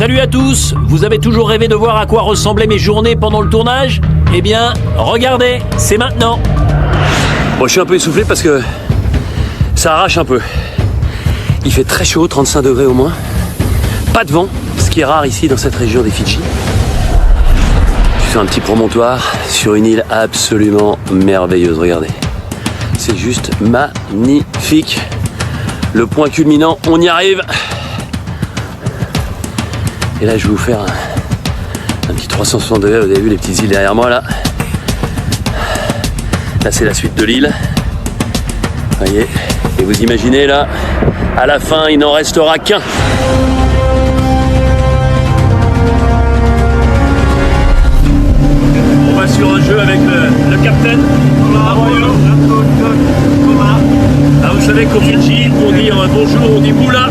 Salut à tous, vous avez toujours rêvé de voir à quoi ressemblaient mes journées pendant le tournage? Eh bien, regardez, c'est maintenant. Bon, je suis un peu essoufflé parce que ça arrache un peu. Il fait très chaud, 35 degrés au moins. Pas de vent, ce qui est rare ici dans cette région des Fidji. Je suis sur un petit promontoire sur une île absolument merveilleuse, regardez. C'est juste magnifique. Le point culminant, on y arrive. Et là, je vais vous faire un petit 360 degrés. Vous avez vu les petites îles derrière moi là. Là, c'est la suite de l'île. Voyez. Et vous imaginez là, à la fin, il n'en restera qu'un. On va sur un jeu avec le capitaine. Ah, vous savez qu'au Fidji, pour dire bonjour, on dit boula.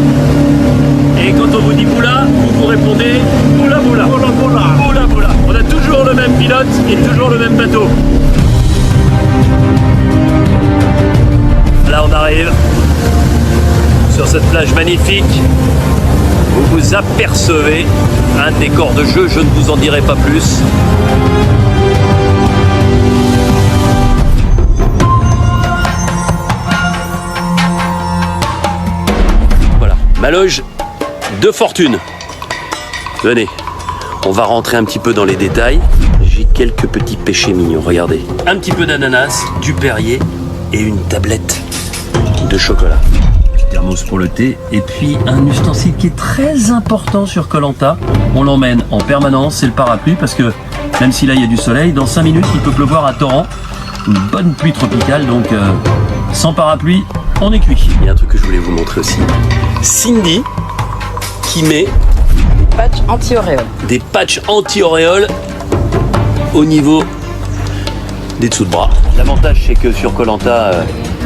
Et quand on vous dit boula, vous répondez boula boula. Boula boula. Boula boula. On a toujours le même pilote et toujours le même bateau. Là, on arrive sur cette plage magnifique. Vous vous apercevez un décor de jeu, je ne vous en dirai pas plus. Voilà, ma loge de fortune. Venez, on va rentrer un petit peu dans les détails. J'ai quelques petits péchés mignons, regardez. Un petit peu d'ananas, du Perrier et une tablette de chocolat. Thermos pour le thé et puis un ustensile qui est très important sur Koh Lanta. On l'emmène en permanence, c'est le parapluie parce que même si là il y a du soleil, dans 5 minutes il peut pleuvoir à torrent. Une bonne pluie tropicale, donc sans parapluie, on est cuit. Il y a un truc que je voulais vous montrer aussi. Cindy qui met des patchs anti-auréoles. Des patchs anti-auréoles au niveau des dessous de bras. L'avantage c'est que sur Koh Lanta,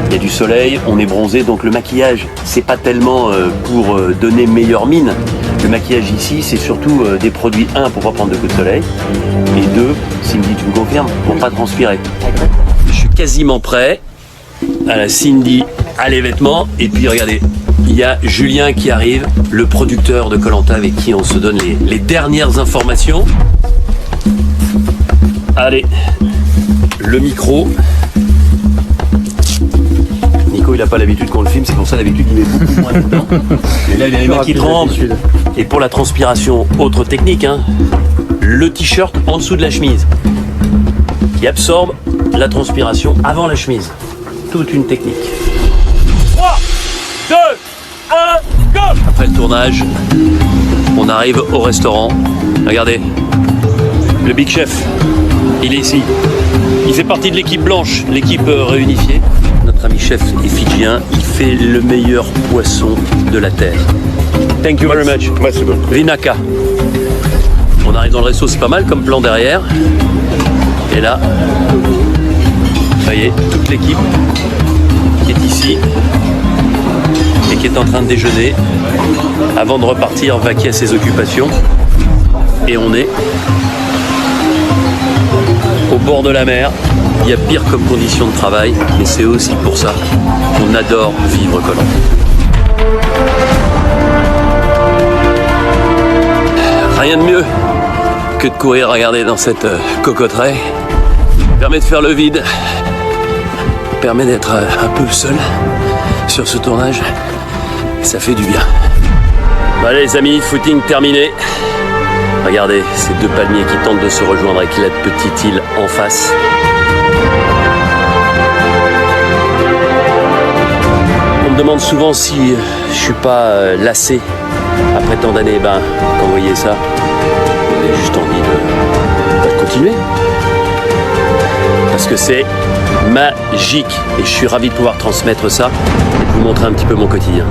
il y a du soleil, on est bronzé, donc le maquillage, c'est pas tellement pour donner meilleure mine. Le maquillage ici, c'est surtout des produits, 1, pour pas prendre de coups de soleil, et 2, Cindy, tu me confirmes, pour pas transpirer. Je suis quasiment prêt. À la Cindy, à les vêtements, et puis regardez, il y a Julien qui arrive, le producteur de Koh Lanta avec qui on se donne les dernières informations. Allez, le micro. Il n'a pas l'habitude qu'on le filme, c'est pour ça d'habitude il met beaucoup moins de temps. Et là il y a les mains qui tremblent. Et pour la transpiration, autre technique, hein, le t-shirt en dessous de la chemise qui absorbe la transpiration avant la chemise. Toute une technique. 3, 2, 1, go! Après le tournage, on arrive au restaurant. Regardez, le Big Chef, il est ici. Il fait partie de l'équipe blanche, l'équipe réunifiée. Notre ami chef est fidjien, il fait le meilleur poisson de la terre. Thank you very much. Vinaka. On arrive dans le resto, c'est pas mal comme plan derrière. Et là, vous voyez, toute l'équipe qui est ici et qui est en train de déjeuner avant de repartir vaquer à ses occupations. Et on est au bord de la mer. Il y a pire comme condition de travail, mais c'est aussi pour ça qu'on adore vivre Koh Lanta. Rien de mieux que de courir, regarder dans cette cocoterie. Permet de faire le vide, permet d'être un peu seul sur ce tournage. Ça fait du bien. Bon, allez les amis, footing terminé. Regardez ces deux palmiers qui tentent de se rejoindre avec la petite île en face. On me demande souvent si je suis pas lassé après tant d'années. Ben, quand vous voyez ça, vous avez juste envie de continuer. Parce que c'est magique et je suis ravi de pouvoir transmettre ça et de vous montrer un petit peu mon quotidien.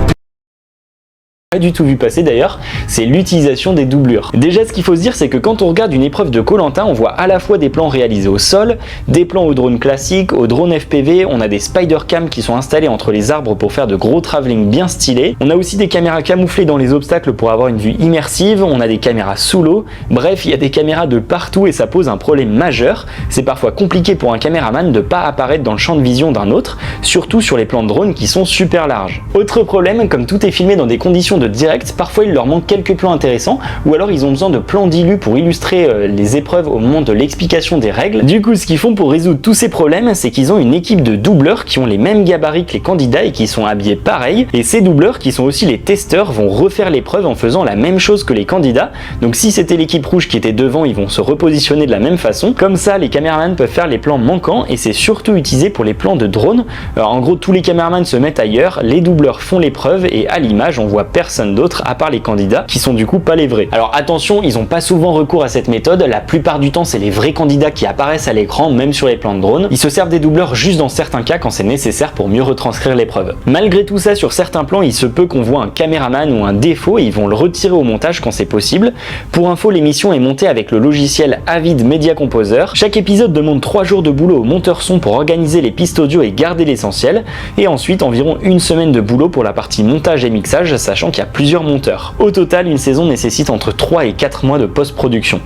Pas du tout vu passer d'ailleurs, c'est l'utilisation des doublures. Déjà ce qu'il faut se dire c'est que quand on regarde une épreuve de Koh Lanta, on voit à la fois des plans réalisés au sol, des plans au drone classique, au drone FPV, on a des spider cam qui sont installés entre les arbres pour faire de gros travelling bien stylés, on a aussi des caméras camouflées dans les obstacles pour avoir une vue immersive, on a des caméras sous l'eau, bref il y a des caméras de partout et ça pose un problème majeur, c'est parfois compliqué pour un caméraman de pas apparaître dans le champ de vision d'un autre, surtout sur les plans de drone qui sont super larges. Autre problème, comme tout est filmé dans des conditions de de direct, parfois il leur manque quelques plans intéressants, ou alors ils ont besoin de plans dilus pour illustrer les épreuves au moment de l'explication des règles. Du coup, ce qu'ils font pour résoudre tous ces problèmes, c'est qu'ils ont une équipe de doubleurs qui ont les mêmes gabarits que les candidats et qui sont habillés pareil, et ces doubleurs, qui sont aussi les testeurs, vont refaire l'épreuve en faisant la même chose que les candidats. Donc si c'était l'équipe rouge qui était devant, ils vont se repositionner de la même façon. Comme ça, les caméramans peuvent faire les plans manquants, et c'est surtout utilisé pour les plans de drone. Alors en gros, tous les caméramans se mettent ailleurs, les doubleurs font l'épreuve, et à l'image, on voit personne d'autre à part les candidats, qui sont du coup pas les vrais. Alors attention, ils n'ont pas souvent recours à cette méthode, la plupart du temps c'est les vrais candidats qui apparaissent à l'écran, même sur les plans de drone. Ils se servent des doubleurs juste dans certains cas quand c'est nécessaire pour mieux retranscrire l'épreuve. Malgré tout ça, sur certains plans, il se peut qu'on voit un caméraman ou un défaut et ils vont le retirer au montage quand c'est possible. Pour info, l'émission est montée avec le logiciel Avid Media Composer. Chaque épisode demande 3 jours de boulot au monteur son pour organiser les pistes audio et garder l'essentiel, et ensuite environ une semaine de boulot pour la partie montage et mixage, sachant qu'il y a plusieurs monteurs. Au total, une saison nécessite entre 3 et 4 mois de post-production.